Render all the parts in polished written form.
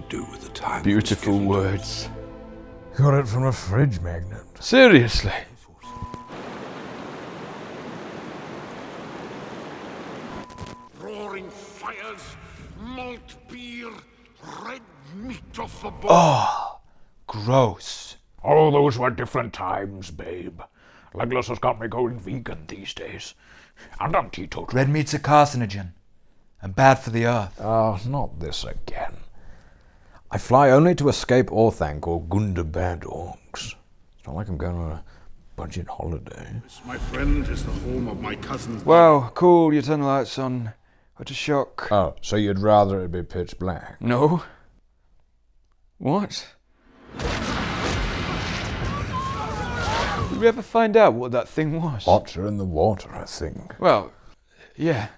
do with the time. Beautiful words. Got it from a fridge magnet. Seriously. Roaring fires, malt beer, red meat off the bone. Oh, gross. Oh, those were different times, babe. Legless has got me going vegan these days. And I'm teetotal. Red meat's a carcinogen. And bad for the earth. Oh, not this again. I fly only to escape Orthanc or Gundabad orcs. It's not like I'm going on a budget holiday. This, my friend, is the home of my cousin. Wow, cool, you turn the lights on. What a shock. Oh, so you'd rather it be pitch black? No. What? Did we ever find out what that thing was? Otter in the water, I think. Well, yeah.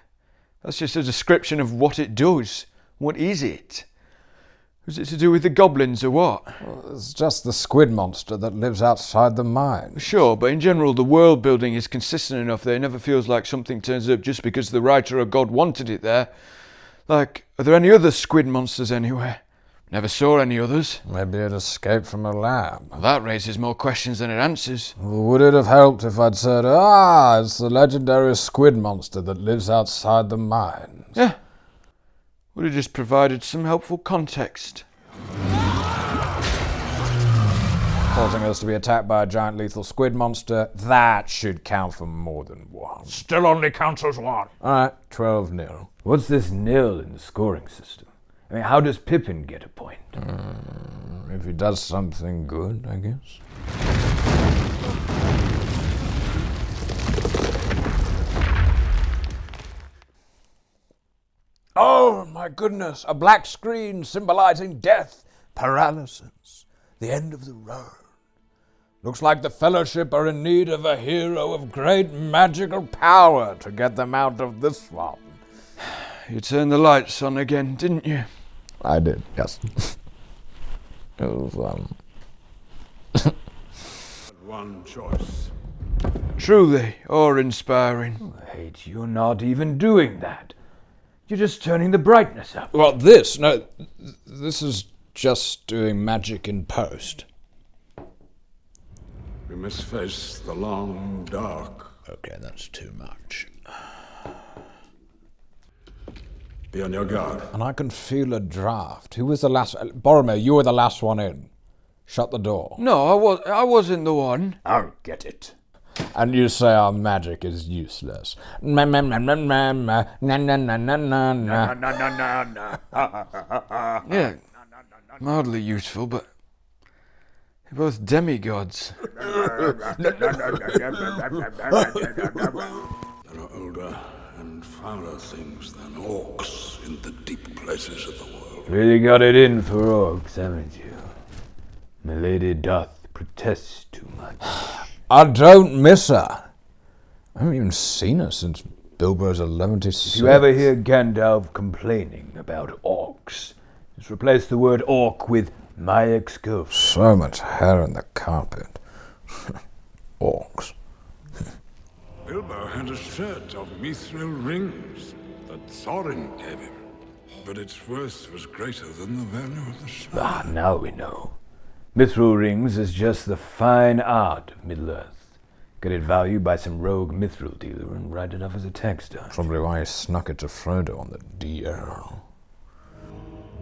That's just a description of what it does. What is it? Was it to do with the goblins or what? Well, it's just the squid monster that lives outside the mine. Sure, but in general the world building is consistent enough that it never feels like something turns up just because the writer or god wanted it there. Like, are there any other squid monsters anywhere? Never saw any others. Maybe it escaped from a lab. Well, that raises more questions than it answers. Well, would it have helped if I'd said, it's the legendary squid monster that lives outside the mines? Yeah. Would have just provided some helpful context. Causing us to be attacked by a giant lethal squid monster, that should count for more than one. Still only counts as one. Alright, 12-0. What's this nil in the scoring system? I mean, how does Pippin get a point? If he does something good, I guess. Oh my goodness, a black screen symbolizing death, paralysis, the end of the road. Looks like the Fellowship are in need of a hero of great magical power to get them out of this one. You turned the lights on again, didn't you? I did, yes. It was, One choice. Truly awe-inspiring. I hate you're not even doing that. You're just turning the brightness up. well, this is just doing magic in post. We must face the long dark. Okay, that's too much. Be on your guard. And I can feel a draft. Who was the last? Boromir, you were the last one in. Shut the door. No, I wasn't the one. I'll get it. And you say our magic is useless. Yeah, mildly useful, but they're both demigods. There are older and fouler things than orcs in the deep places of the world. Really got it in for orcs, haven't you? Milady doth protest too much. I don't miss her. I haven't even seen her since Bilbo's 76. If you ever hear Gandalf complaining about orcs, just replace the word orc with my ex-girlfriend. So much hair in the carpet. Orcs. Bilbo had a set of Mithril rings that Thorin gave him, but its worth was greater than the value of the stone. Now we know. Mithril rings is just the fine art of Middle-earth. Get it valued by some rogue Mithril dealer and write it off as a takedown. Probably why he snuck it to Frodo on the DL.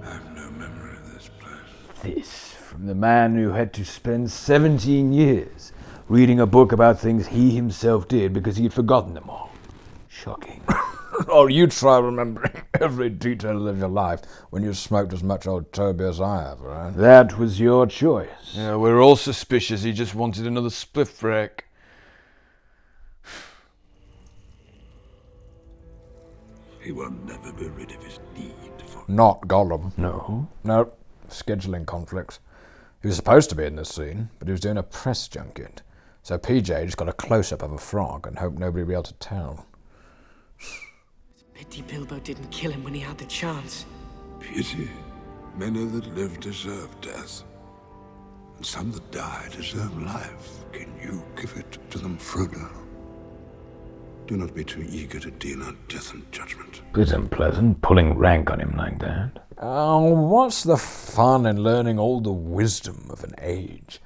I have no memory of this place. This from the man who had to spend 17 years reading a book about things he himself did because he had forgotten them all. Shocking. Oh, you try remembering every detail of your life when you smoked as much old Toby as I have, right? That was your choice. Yeah, we're all suspicious he just wanted another spliff break. He will never be rid of his need for... Not Gollum. No? No, scheduling conflicts. He was supposed to be in this scene, but he was doing a press junket. So PJ just got a close-up of a frog and hoped nobody would be able to tell. Pity Bilbo didn't kill him when he had the chance. Pity. Many that live deserve death. And some that die deserve life. Can you give it to them, Frodo? Do not be too eager to deal out death and judgment. Bit unpleasant, pulling rank on him like that. What's the fun in learning all the wisdom of an age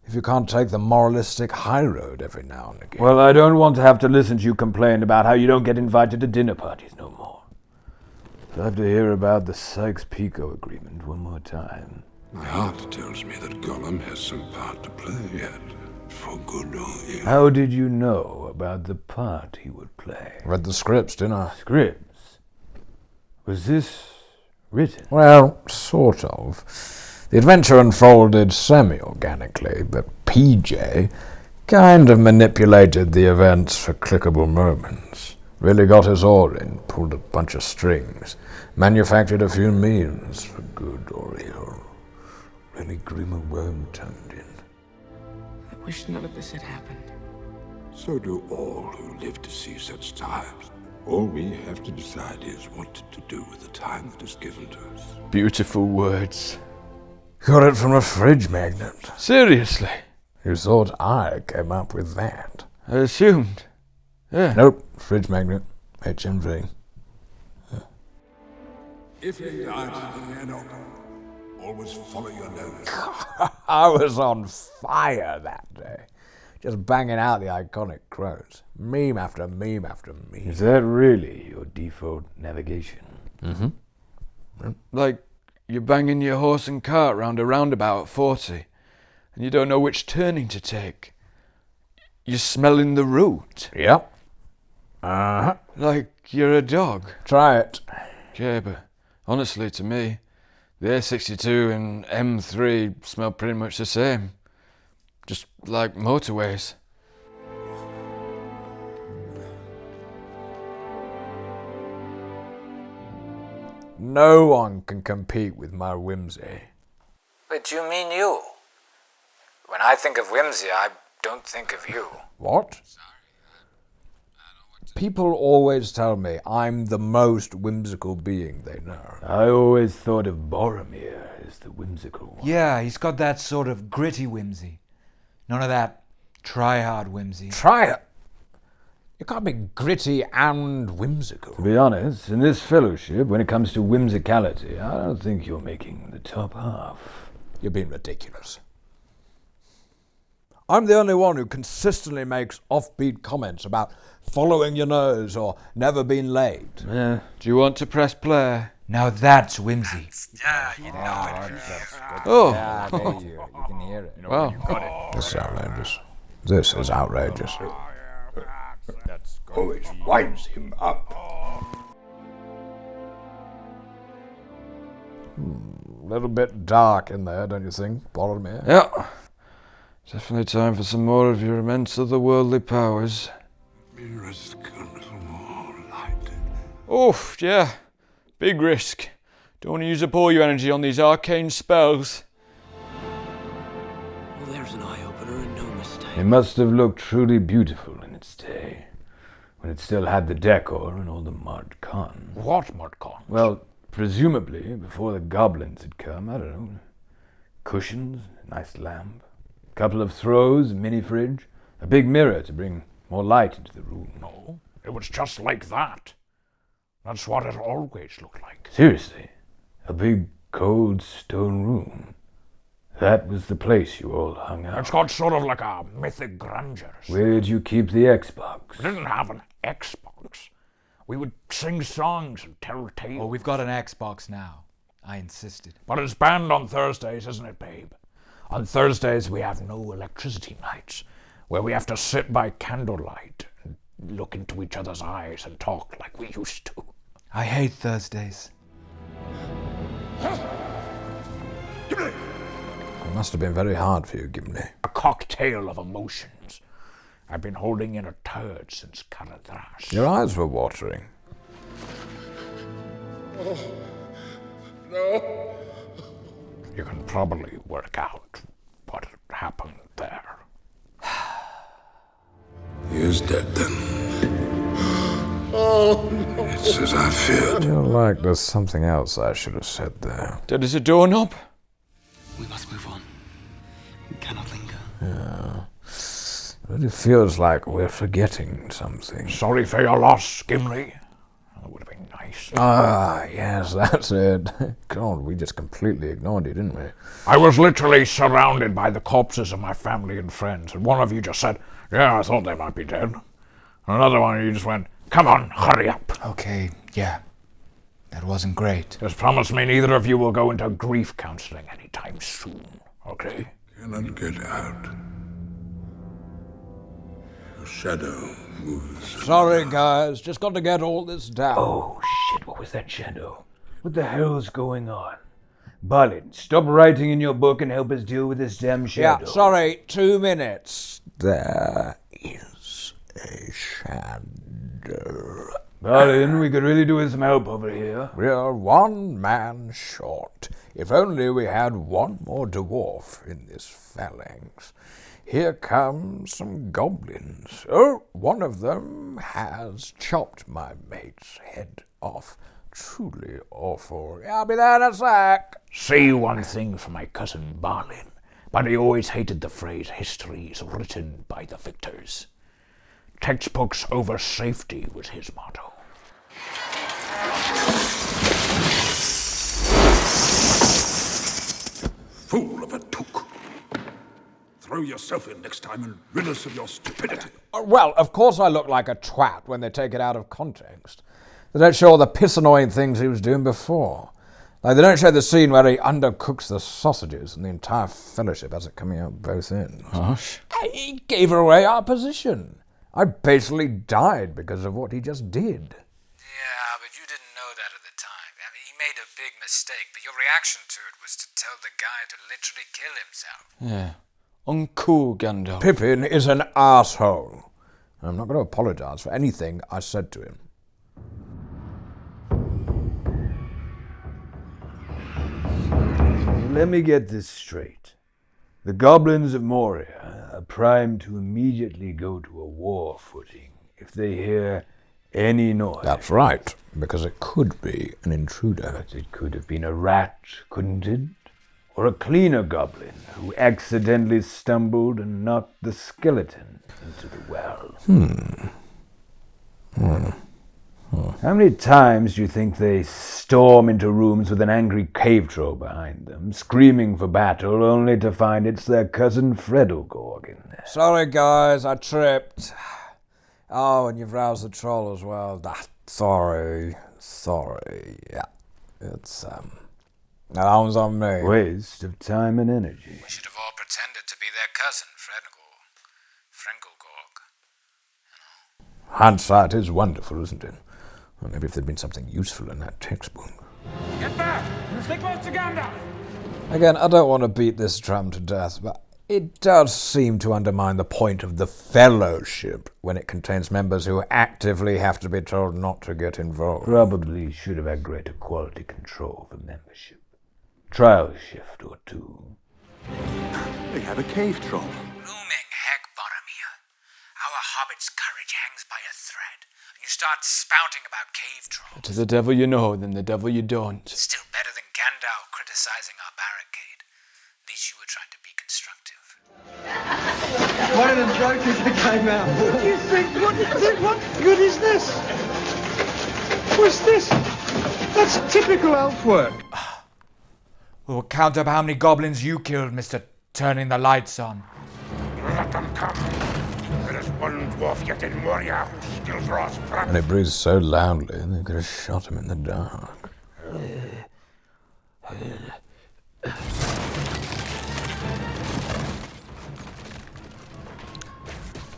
if you can't take the moralistic high road every now and again? Well, I don't want to have to listen to you complain about how you don't get invited to dinner parties no more. I'll have to hear about the Sykes-Picot agreement one more time. My heart tells me that Gollum has some part to play yet, for good or ill. How did you know about the part he would play? Read the scripts, didn't I? Scripts? Was this written? Well, sort of. The adventure unfolded semi-organically, but PJ kind of manipulated the events for clickable moments. Really got his oar in, pulled a bunch of strings, manufactured a few memes for good or ill. Really grim a worm turned in. I wish none of this had happened. So do all who live to see such times. All we have to decide is what to do with the time that is given to us. Beautiful words. Got it from a fridge magnet. Seriously? You thought I came up with that? I assumed. Yeah. Nope, fridge magnet, HMV. If you die in the Enoch, always follow your nose. I was on fire that day. Just banging out the iconic quotes. Meme after meme after meme. Is that really your default navigation? Mm-hmm. Like, you're banging your horse and cart round a roundabout at 40, and you don't know which turning to take. You're smelling the root. Yep. Uh-huh. Like you're a dog. Try it. Yeah, but honestly, to me, the A62 and M3 smell pretty much the same. Just like motorways. No one can compete with my whimsy. But you mean you? When I think of whimsy, I don't think of you. What? People always tell me I'm the most whimsical being they know. I always thought of Boromir as the whimsical one. Yeah, he's got that sort of gritty whimsy. None of that try-hard whimsy. Try it. You can't be gritty and whimsical. To be honest, in this fellowship, when it comes to whimsicality, I don't think you're making the top half. You're being ridiculous. I'm the only one who consistently makes offbeat comments about following your nose or never being late. Do you want to press play? Now that's whimsy. Oh, Yeah, I hear you. You can hear it. wow. This is outrageous. This is outrageous. Always winds him up. A little bit dark in there, don't you think, Boromir? Yeah. Definitely time for some more of your immense otherworldly powers. Risk a little more light. Oh, yeah. Big risk. Don't want to use up all your energy on these arcane spells. Well, there's an eye-opener and no mistake. It must have looked truly beautiful in its day, when it still had the decor and all the mod cons. What mod cons? Well, presumably before the goblins had come, I don't know. Cushions, a nice lamp, a couple of throws, a mini fridge, a big mirror to bring more light into the room. No, it was just like that. That's what it always looked like. Seriously, a big cold stone room. That was the place you all hung out. It's got sort of like a mythic grandeur. Where'd you keep the Xbox? We didn't have an Xbox. We would sing songs and tell tales. Oh, we've got an Xbox now. I insisted. But it's banned on Thursdays, isn't it, babe? On Thursdays we have no electricity nights, where we have to sit by candlelight and look into each other's eyes and talk like we used to. I hate Thursdays. It must have been very hard for you, Gimli. A cocktail of emotions. I've been holding in a turd since Caradhras. Your eyes were watering. You can probably work out what happened there. He is dead then. It's as I feared. You're like there's something else I should have said there. Dead as a doorknob? We must move on. We cannot linger. Yeah. It really feels like we're forgetting something. Sorry for your loss, Gimli. It would have been nice nice. Ah, yes, that's it. God, we just completely ignored you, didn't we? I was literally surrounded by the corpses of my family and friends, and one of you just said, yeah, I thought they might be dead. And another one of you just went, come on, hurry up. Okay, yeah. That wasn't great. Just promise me neither of you will go into grief counseling anytime soon, okay? Cannot get out. Your shadow moves. Sorry, guys. Just got to get all this down. Oh, shit, what was that shadow? What the hell's going on? Balin, stop writing in your book and help us deal with this damn shadow. Yeah, sorry. 2 minutes. There is a shadow. Balin, we could really do with some help over here. We're 1 man short. If only we had one more dwarf in this phalanx. Here come some goblins. Oh, one of them has chopped my mate's head off. Truly awful. I'll be there in a sec. Say one thing for my cousin Balin, but he always hated the phrase history is written by the victors. Textbooks over safety was his motto. Fool of a took. Throw yourself in next time and rid us of your stupidity. Well, of course I look like a twat when they take it out of context. They don't show all the piss-annoying things he was doing before. Like, they don't show the scene where he undercooks the sausages and the entire fellowship has it coming out both ends. Gosh. He gave away our position. I basically died because of what he just did. Yeah, but you didn't know that at the time. I mean, he made a big mistake, but your reaction to it was to tell the guy to literally kill himself. Yeah. Uncool, Gandalf. Pippin is an asshole. I'm not going to apologize for anything I said to him. Let me get this straight. The goblins of Moria are primed to immediately go to a war footing if they hear any noise. That's right, because it could be an intruder. But it could have been a rat, couldn't it? Or a cleaner goblin who accidentally stumbled and knocked the skeleton into the well. How many times do you think they storm into rooms with an angry cave troll behind them, screaming for battle, only to find it's their cousin Fredelgorg in there? Sorry, guys, I tripped. Oh, and you've roused the troll as well. Sorry. Yeah. It's, that one's on me. Waste of time and energy. We should have all pretended to be their cousin, Fredelgorg. Hindsight is wonderful, isn't it? Well, maybe if there'd been something useful in that textbook. Get back! Stay close to Gandalf! Again, I don't want to beat this drum to death, but it does seem to undermine the point of the Fellowship when it contains members who actively have to be told not to get involved. Probably should have had greater quality control for membership. Trial shift or two. They have a cave troll. Looming heck, Boromir. Our hobbit's courage hangs by a thread. And you start spouting about cave trolls. To the devil you know, then the devil you don't. Still better than Gandalf criticizing our barricade. At least you were trying to be constructive. One of them jokers that came out. You think, what good is this? What's this? That's typical elf work. We'll count up how many goblins you killed, Mr. Turning the Lights On. Let them come. There is one dwarf yet in Moria who still draws breath. And he breathes so loudly, they could have shot him in the dark.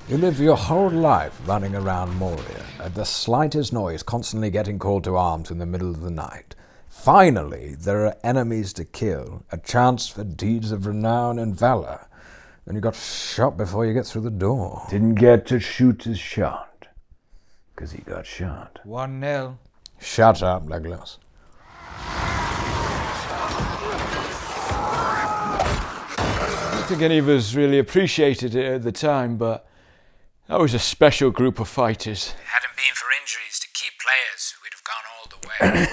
You live your whole life running around Moria, at the slightest noise constantly getting called to arms in the middle of the night. Finally, there are enemies to kill, a chance for deeds of renown and valor. And you got shot before you get through the door. Didn't get to shoot his shot, because he got shot. 1-0. Shut up, Legolas. I don't think any of us really appreciated it at the time, but that was a special group of fighters. Hadn't been for injuries to key players, we'd have gone all the way.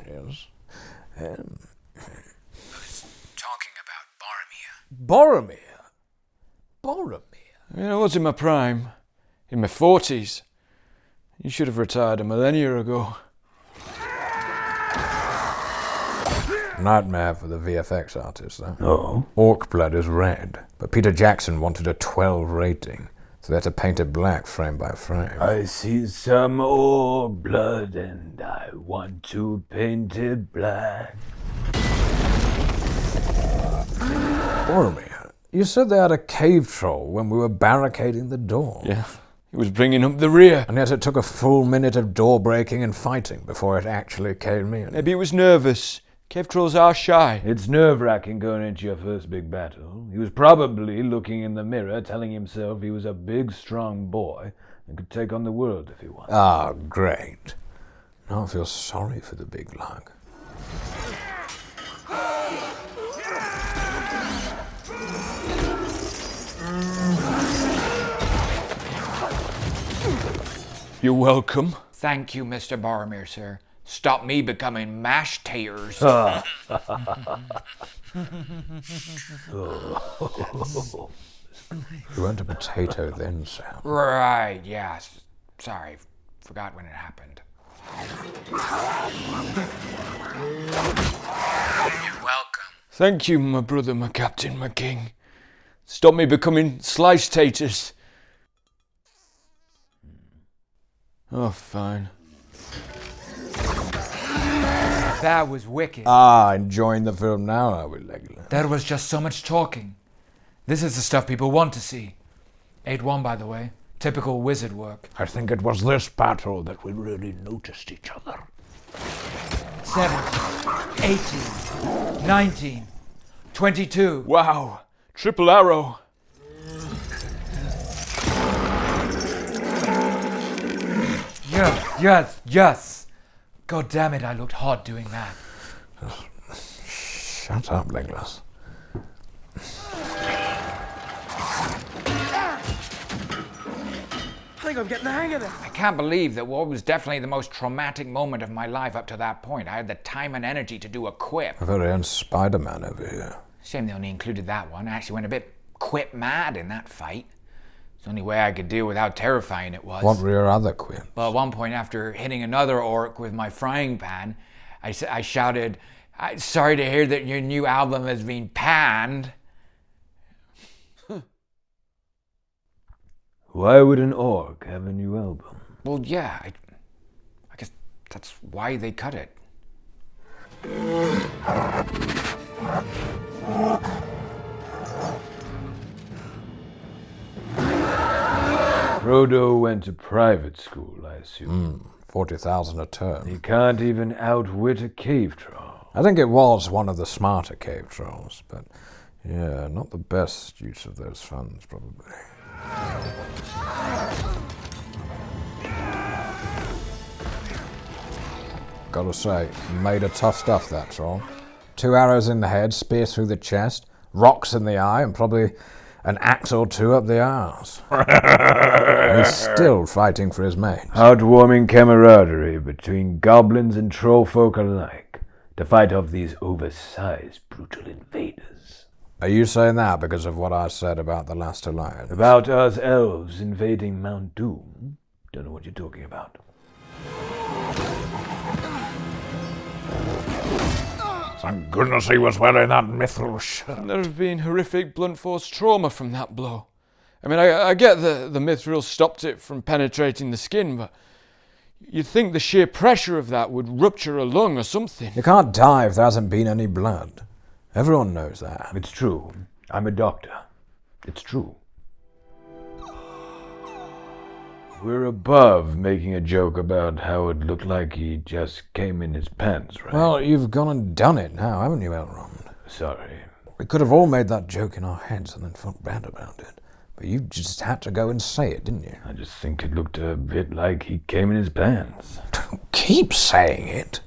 Yes. Talking about Boromir. Boromir? I mean, I was in my prime, in my 40s. You should have retired a millennia ago. Nightmare for the VFX artist, though. Oh? Orc blood is red, but Peter Jackson wanted a 12 rating, so they had to paint it black frame by frame. I see some orc blood and I want to paint it black. Boromir, you said they had a cave troll when we were barricading the door. Yeah, he was bringing up the rear. And yet it took a full minute of door breaking and fighting before it actually came in. Maybe he was nervous. Cave trolls are shy. It's nerve-wracking going into your first big battle. He was probably looking in the mirror, telling himself he was a big, strong boy and could take on the world if he wanted. Ah, great. Now I feel sorry for the big lug. You're welcome. Thank you, Mr. Boromir, sir. Stop me becoming mashed taters. You weren't a potato then, Sam. Right, yes. Sorry, forgot when it happened. You're welcome. Thank you, my brother, my captain, my king. Stop me becoming sliced taters. Oh, fine. That was wicked. Ah, enjoying the film now, are we, Legolas? There was just so much talking. This is the stuff people want to see. 8-1, by the way. Typical wizard work. I think it was this battle that we really noticed each other. 17, 18, 19, 22. Wow, triple arrow. Yes. God damn it, I looked hot doing that. Shut up, Legolas. I think I'm getting the hang of it. I can't believe that what was definitely the most traumatic moment of my life up to that point. I had the time and energy to do a quip. A very own Spider-Man over here. Shame they only included that one. I actually went a bit quip mad in that fight. It's the only way I could deal with how terrifying it was. What were your other quips? Well, at one point, after hitting another orc with my frying pan, I shouted, "Sorry to hear that your new album has been panned." Why would an orc have a new album? Well, yeah, I guess that's why they cut it. Frodo went to private school, I assume. 40,000 a term. He can't even outwit a cave troll. I think it was one of the smarter cave trolls, but yeah, not the best use of those funds, probably. Gotta say, made of tough stuff, that troll. 2 arrows in the head, spear through the chest, rocks in the eye, and probably an axe or 2 up the arse. He's still fighting for his mates. Heartwarming camaraderie between goblins and troll folk alike to fight off these oversized, brutal invaders. Are you saying that because of what I said about the last alliance? About us elves invading Mount Doom? Don't know what you're talking about. Thank goodness he was wearing that mithril shirt. There have been horrific blunt force trauma from that blow. I mean, I get the mithril stopped it from penetrating the skin, but you'd think the sheer pressure of that would rupture a lung or something. You can't die if there hasn't been any blood. Everyone knows that. It's true. I'm a doctor. It's true. We're above making a joke about how it looked like he just came in his pants, right? Well, you've gone and done it now, haven't you, Elrond? Sorry. We could have all made that joke in our heads and then felt bad about it. But you just had to go and say it, didn't you? I just think it looked a bit like he came in his pants. Don't keep saying it.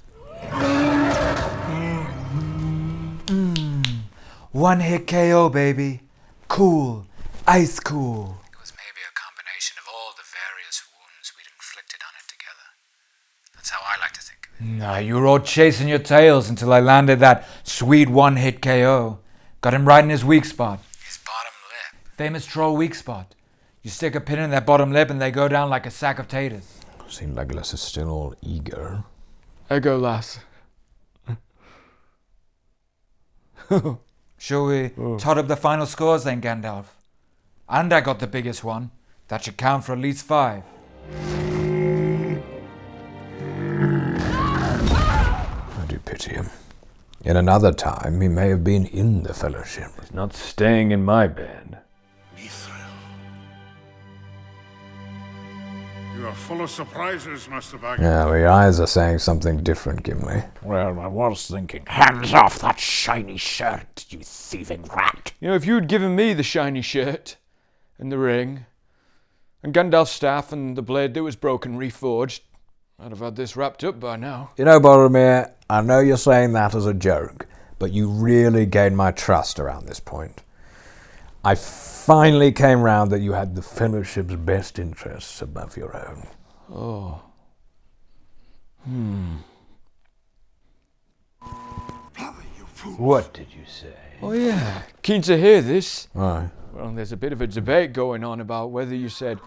One hit KO, baby. Cool. Ice cool. It was maybe a combination of all the various wounds we'd inflicted on it together. That's how I like to think of it. Nah, you were all chasing your tails until I landed that sweet one-hit KO. Got him right in his weak spot. His bottom lip. Famous troll weak spot. You stick a pin in their bottom lip and they go down like a sack of taters. See, Legolas is still all eager. Ego lass. Shall we tot up the final scores then, Gandalf? And I got the biggest one. That should count for at least 5. I do pity him. In another time, he may have been in the Fellowship. He's not staying in my bed. Mithril. You are full of surprises, Master Baggins. Yeah, well, your eyes are saying something different, Gimli. Well, I was thinking, hands off that shiny shirt, you thieving rat. You know, if you'd given me the shiny shirt and the ring and Gandalf's staff and the blade that was broken reforged, I'd have had this wrapped up by now. You know, Boromir, I know you're saying that as a joke, but you really gained my trust around this point. I finally came round that you had the Fellowship's best interests above your own. Oh. Brother, you fool. What did you say? Oh, yeah. Keen to hear this. Why? Well, there's a bit of a debate going on about whether you said